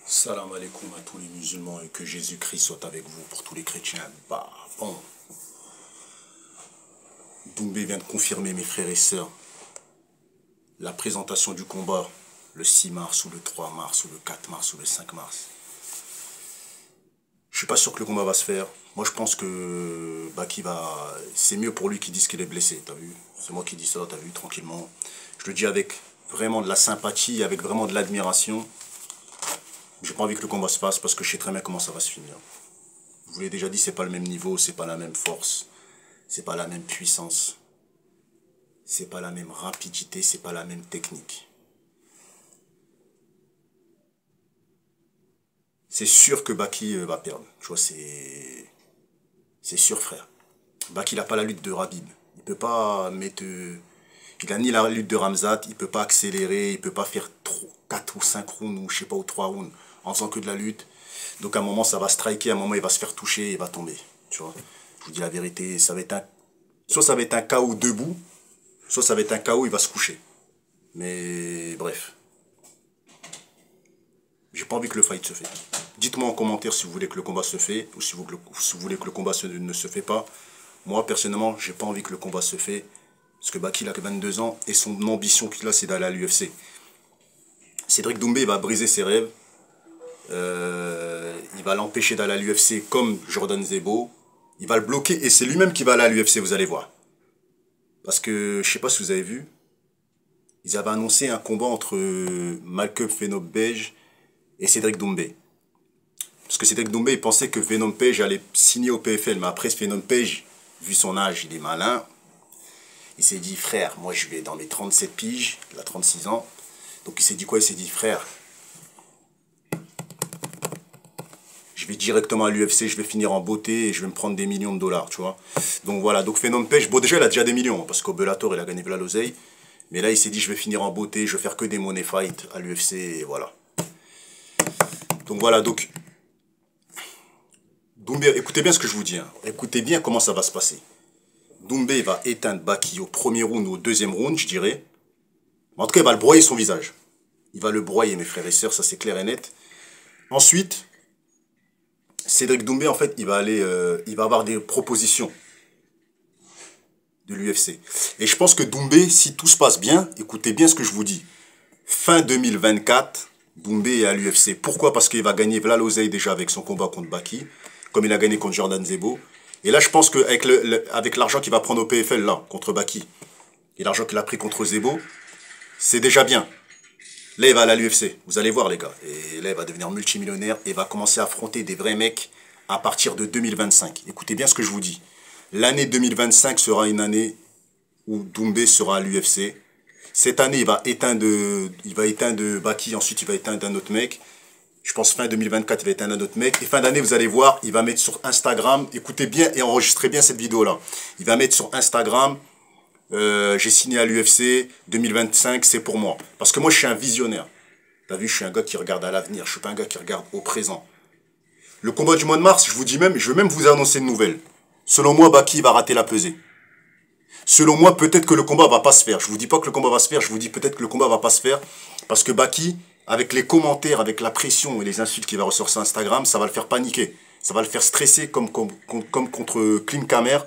Salam alaikum à tous les musulmans et que Jésus-Christ soit avec vous pour tous les chrétiens. Bah, bon. Doumbé vient de confirmer, mes frères et sœurs, la présentation du combat le 6 mars ou le 3 mars ou le 4 mars ou le 5 mars. Je suis pas sûr que le combat va se faire. Moi, je pense que Baki va... C'est mieux pour lui qu'ils disent qu'il est blessé, t'as vu? C'est moi qui dis ça, t'as vu, tranquillement. Je le dis avec vraiment de la sympathie, avec vraiment de l'admiration. J'ai pas envie que le combat se fasse parce que je sais très bien comment ça va se finir. Je vous l'ai déjà dit, c'est pas le même niveau, c'est pas la même force, c'est pas la même puissance, c'est pas la même rapidité, c'est pas la même technique. C'est sûr que Baki va perdre. Tu vois, c'est sûr, frère. Baki, il n'a pas la lutte de Rabib. Il peut pas mettre... Il a ni la lutte de Ramzat, il peut pas accélérer, il peut pas faire 4 ou 5 rounds ou je sais pas, ou 3 rounds en faisant que de la lutte. Donc à un moment, ça va striker, à un moment, il va se faire toucher, il va tomber. Tu vois, je vous dis la vérité, ça va être un... Soit ça va être un KO debout, soit ça va être un KO, il va se coucher. Mais bref. J'ai pas envie que le fight se fait. Dites-moi en commentaire si vous voulez que le combat se fait ou si vous voulez que le combat ne se fait pas. Moi, personnellement, j'ai pas envie que le combat se fait. Parce que Baki, il a que 22 ans et son ambition qu'il a, c'est d'aller à l'UFC. Cédric Doumbé va briser ses rêves. Il va l'empêcher d'aller à l'UFC comme Jordan Zebo. Il va le bloquer et c'est lui-même qui va aller à l'UFC, vous allez voir. Parce que, je sais pas si vous avez vu, ils avaient annoncé un combat entre Malcolm Fenopage et Cédric Doumbé. Parce que Cédric Doumbé, il pensait que Venom Page allait signer au PFL. Mais après, Venom Page, vu son âge, il est malin. Il s'est dit, frère, moi je vais dans mes 37 piges, il a 36 ans. Donc il s'est dit quoi? Il s'est dit, frère, je vais directement à l'UFC, je vais finir en beauté et je vais me prendre des millions de dollars, tu vois. Donc voilà, donc Venom Page, bon déjà il a déjà des millions, parce qu'au Bellator il a gagné de l'oseille. Mais là il s'est dit, je vais finir en beauté, je vais faire que des money fight à l'UFC et voilà. Donc voilà, donc... Doumbé, écoutez bien ce que je vous dis, hein. Écoutez bien comment ça va se passer. Doumbé va éteindre Baki au premier round ou au deuxième round, je dirais. En tout cas, il va le broyer son visage. Il va le broyer, mes frères et sœurs, ça c'est clair et net. Ensuite, Cédric Doumbé, en fait, il va avoir des propositions de l'UFC. Et je pense que Doumbé, si tout se passe bien, écoutez bien ce que je vous dis. Fin 2024, Doumbé est à l'UFC. Pourquoi? Parce qu'il va gagner Vla l'oseille déjà avec son combat contre Baki, comme il a gagné contre Jordan Zebo. Et là, je pense qu'avec avec l'argent qu'il va prendre au PFL, là, contre Baki, et l'argent qu'il a pris contre Zebo, c'est déjà bien. Là, il va aller à l'UFC. Vous allez voir, les gars. Et là, il va devenir multimillionnaire et va commencer à affronter des vrais mecs à partir de 2025. Écoutez bien ce que je vous dis. L'année 2025 sera une année où Doumbé sera à l'UFC. Cette année, il va éteindre Baki, ensuite il va éteindre un autre mec. Je pense fin 2024, il va éteindre un autre mec. Et fin d'année, vous allez voir, il va mettre sur Instagram, écoutez bien et enregistrez bien cette vidéo-là. Il va mettre sur Instagram, j'ai signé à l'UFC, 2025, c'est pour moi. Parce que moi, je suis un visionnaire. T'as vu, je suis un gars qui regarde à l'avenir, je suis pas un gars qui regarde au présent. Le combat du mois de mars, je vous dis même, je vais même vous annoncer une nouvelle. Selon moi, Baki va rater la pesée. Selon moi, peut-être que le combat va pas se faire. Je vous dis pas que le combat va se faire, je vous dis peut-être que le combat va pas se faire. Parce que Baki, avec les commentaires, avec la pression et les insultes qu'il va ressortir sur Instagram, ça va le faire paniquer. Ça va le faire stresser comme contre Clean Kamer.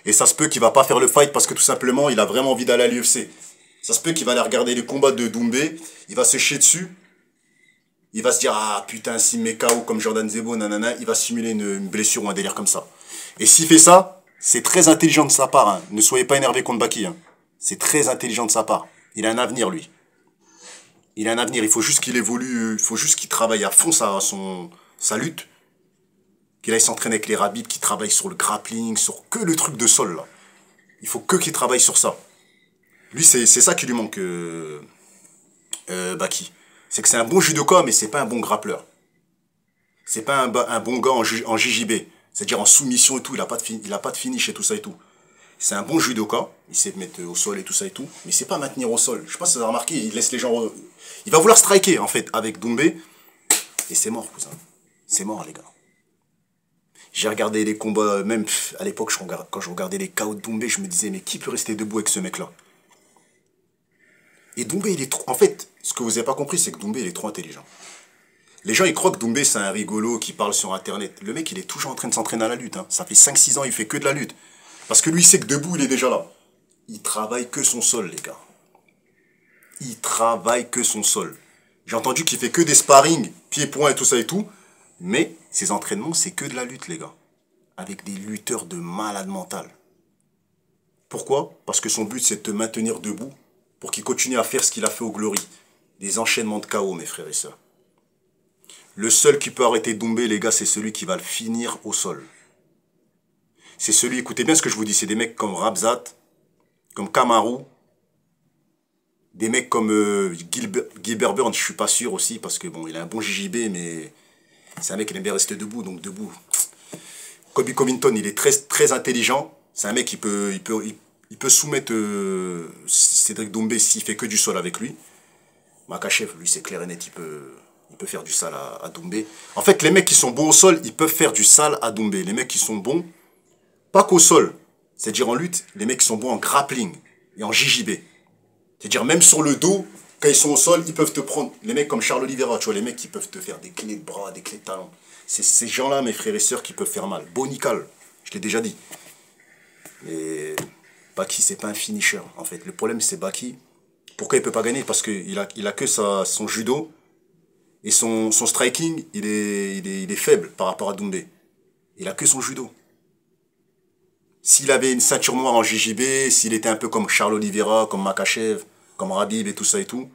Et ça se peut qu'il va pas faire le fight parce que tout simplement, il a vraiment envie d'aller à l'UFC. Ça se peut qu'il va aller regarder les combats de Doumbé, il va se chier dessus. Il va se dire, ah putain, s'il met KO comme Jordan Zebo, nanana, il va simuler une blessure ou un délire comme ça. Et s'il fait ça, c'est très intelligent de sa part. Hein. Ne soyez pas énervé contre Baki. Hein. C'est très intelligent de sa part. Il a un avenir, lui. Il a un avenir. Il faut juste qu'il évolue. Il faut juste qu'il travaille à fond sa lutte. Qu'il aille s'entraîner avec les rabbits, qu'il travaille sur le grappling, sur que le truc de sol, là. Il faut qu'il travaille sur ça. Lui, c'est ça qui lui manque, Baki. C'est que c'est un bon judoka, mais c'est pas un bon grappleur. C'est pas un bon gars en JJB. C'est-à-dire en soumission et tout, il a pas de finish et tout ça et tout. C'est un bon judoka, il sait mettre au sol et tout ça et tout, mais il sait pas maintenir au sol. Je sais pas si vous avez remarqué, il laisse les gens... Il va vouloir striker, en fait, avec Doumbé. Et c'est mort, cousin. C'est mort, les gars. J'ai regardé les combats, même à l'époque, quand je regardais les KO de Doumbé, je me disais, mais qui peut rester debout avec ce mec-là? Et Doumbé, il est trop... En fait, ce que vous n'avez pas compris, c'est que Doumbé, il est trop intelligent. Les gens, ils croient que Doumbé, c'est un rigolo qui parle sur Internet. Le mec, il est toujours en train de s'entraîner à la lutte. Hein. Ça fait 5-6 ans, il fait que de la lutte. Parce que lui, il sait que debout, il est déjà là. Il travaille que son sol, les gars. Il travaille que son sol. J'ai entendu qu'il fait que des sparring, pieds-poings et tout ça et tout. Mais ses entraînements, c'est que de la lutte, les gars. Avec des lutteurs de malade mental. Pourquoi? Parce que son but, c'est de te maintenir debout pour qu'il continue à faire ce qu'il a fait au Glory. Des enchaînements de KO, mes frères et sœurs. Le seul qui peut arrêter Doumbé, les gars, c'est celui qui va le finir au sol. C'est celui, écoutez bien ce que je vous dis, c'est des mecs comme Rabzat, comme Kamaru, des mecs comme Gilbert Burns, je suis pas sûr aussi, parce que bon, il a un bon JJB, mais c'est un mec qui aime bien rester debout, donc debout. Colby Covington, il est très intelligent, c'est un mec qui peut soumettre Cédric Doumbé s'il fait que du sol avec lui. Makhachev, lui, c'est clair et net, il peut faire du sale à Doumbé. En fait, les mecs qui sont bons au sol, ils peuvent faire du sale à Doumbé. Les mecs qui sont bons, pas qu'au sol, c'est-à-dire en lutte, les mecs qui sont bons en grappling et en JJB. C'est-à-dire même sur le dos, quand ils sont au sol, ils peuvent te prendre. Les mecs comme Charles Oliveira, tu vois, les mecs qui peuvent te faire des clés de bras, des clés de talons. C'est ces gens-là, mes frères et sœurs, qui peuvent faire mal. Bonical, je l'ai déjà dit. Mais Baki, c'est pas un finisher, en fait. Le problème, c'est Baki. Pourquoi il peut pas gagner? Parce qu'il a que son judo. Et son striking, il est faible par rapport à Doumbé. Il a que son judo. S'il avait une ceinture noire en JJB, s'il était un peu comme Charles Oliveira, comme Makhachev, comme Rabib et tout ça et tout,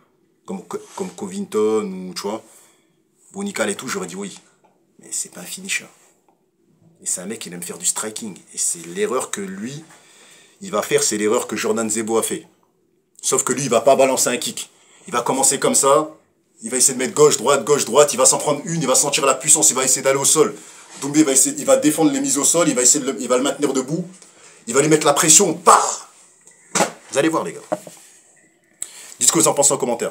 comme Covington ou tu vois, Bonical et tout, j'aurais dit oui. Mais c'est pas un finisher. Et c'est un mec qui aime faire du striking. Et c'est l'erreur que lui, il va faire, c'est l'erreur que Jordan Zebo a fait. Sauf que lui, il va pas balancer un kick. Il va commencer comme ça. Il va essayer de mettre gauche, droite, il va s'en prendre une, il va sentir la puissance, il va essayer d'aller au sol. Doumbé il va défendre les mises au sol, il va le maintenir debout, il va lui mettre la pression, bah. Vous allez voir les gars. Dites ce que vous en pensez en commentaire.